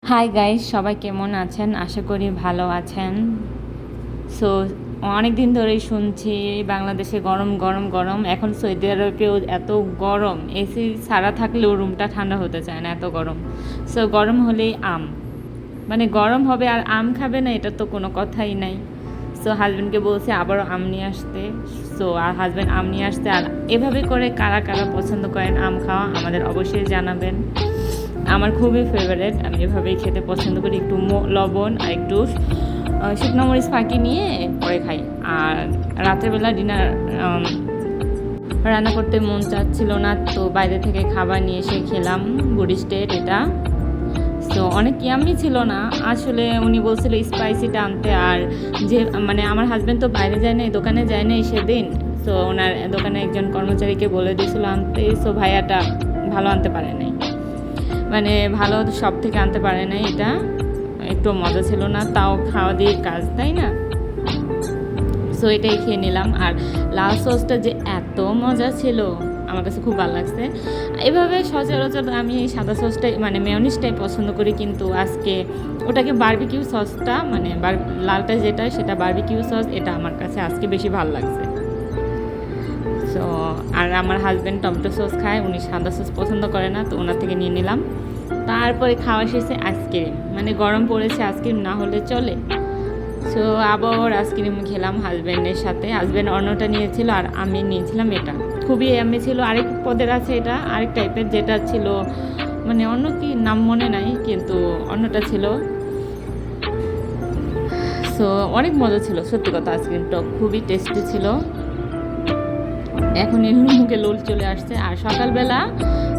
Hi guys, সবাই কেমন আছেন? আশা করি ভালো আছেন। সো অনেক দিন ধরেই শুনছি বাংলাদেশে গরম গরম গরম। এখন সৌদি আরবেও এত গরম, এসি ছাড়া থাকলেও রুমটা ঠান্ডা হতে চায় না, এত গরম। সো গরম হলেই আম, মানে গরম হবে আর আম খাবে না, এটা তো কোনো কথাই নাই। সো হাজব্যান্ডকে বলছে আবারও আম নিয়ে আসতে। সো আর হাজব্যান্ড আম নিয়ে আসতে। আর এভাবে করে কারা কারা পছন্দ করেন আম খাওয়া আমাদের অবশ্যই জানাবেন। আমার খুবই ফেভারেট, আমি এভাবেই খেতে পছন্দ করি। একটু লবণ আর একটু শুকনো মরিচ ফাঁকি নিয়ে পরে খাই। আর রাত্রেবেলা ডিনার রান্না করতে মন চাচ্ছিল না, তো বাইরে থেকে খাবার নিয়ে এসে খেলাম। বুড়ি স্টেট এটা। সো অনেক ইয়ামি ছিল না আসলে, উনি বলছিল স্পাইসিটা আনতে। আর যে মানে আমার হাজব্যান্ড তো বাইরে যায় নাই, দোকানে যায় নাই সেদিন। সো ওনার দোকানে একজন কর্মচারীকে বলে দিয়েছিল আনতে। সো ভাইয়াটা ভালো আনতে পারে নাই, মানে ভালো সব থেকে আনতে পারে নাই। এটা একটু মজা ছিল না, তাও খাওয়া দিয়ে কাজ, তাই না? সো এটাই খেয়ে নিলাম। আর লাল সসটা যে এত মজা ছিল, আমার কাছে খুব ভালো লাগছে। এভাবে সচরাচর আমি এই সাদা সসটাই মানে মেয়নিজটাই পছন্দ করি, কিন্তু আজকে ওটাকে বারবিকিউ সসটা মানে লালটা যেটা সেটা বারবিকিউ সস, এটা আমার কাছে আজকে বেশি ভালো লাগছে। সো আর আমার হাজব্যান্ড টমেটো সস খায়, উনি সাদা সস পছন্দ করে না, তো ওনার থেকে নিয়ে নিলাম। তারপরে খাওয়া শেষে আইসক্রিম, মানে গরম পড়েছে, আইসক্রিম না হলে চলে। সো আবার আইসক্রিম খেলাম হাজব্যান্ডের সাথে। হাজব্যান্ড অন্যটা নিয়েছিল আর আমি নিয়েছিলাম এটা। খুবই আমি ছিল আরেক পদের আছে, এটা আরেক টাইপের, যেটা ছিল মানে অন্য কি নাম মনে নাই, কিন্তু অন্যটা ছিল। সো অনেক মজা ছিল, সত্যি কথা। আইসক্রিমটা খুবই টেস্টি ছিল। এখন এর মুখে লোল চলে আসছে। আর সকালবেলা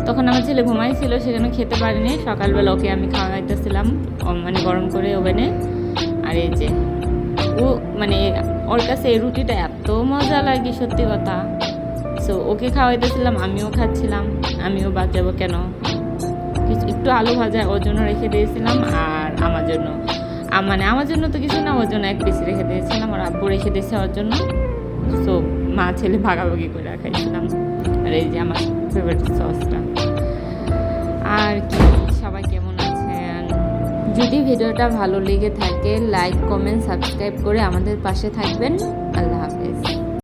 তখন আমার ছেলে ঘুমাইছিল, সেখানে খেতে পারিনি। সকালবেলা ওকে আমি খাওয়াইতেছিলাম মানে গরম করে ওভেনে। আর এই যে ও মানে ওর কাছে এই রুটিটা এত মজা লাগে, সত্যি কথা। সো ওকে খাওয়াইতেছিলাম, আমিও খাচ্ছিলাম। আমিও বাদ যাবো কেন, কিছু একটু আলু ভাজা ওর জন্য রেখে দিয়েছিলাম। আর আমার জন্য মানে আমার জন্য তো কিছু না, ওর জন্য এক পিস রেখে দিয়েছিলাম, আর আব্বু রেখে দিয়েছে ওর জন্য। সো মা ছেলে ভাগাভাগি করে খাইছিলাম। আর এই যে আমার ফেভারিট সসটা। আর কি, সবাই কেমন আছেন? যদি ভিডিওটা ভালো লেগে থাকে লাইক কমেন্ট সাবস্ক্রাইব করে আমাদের পাশে থাকবেন। আল্লাহ।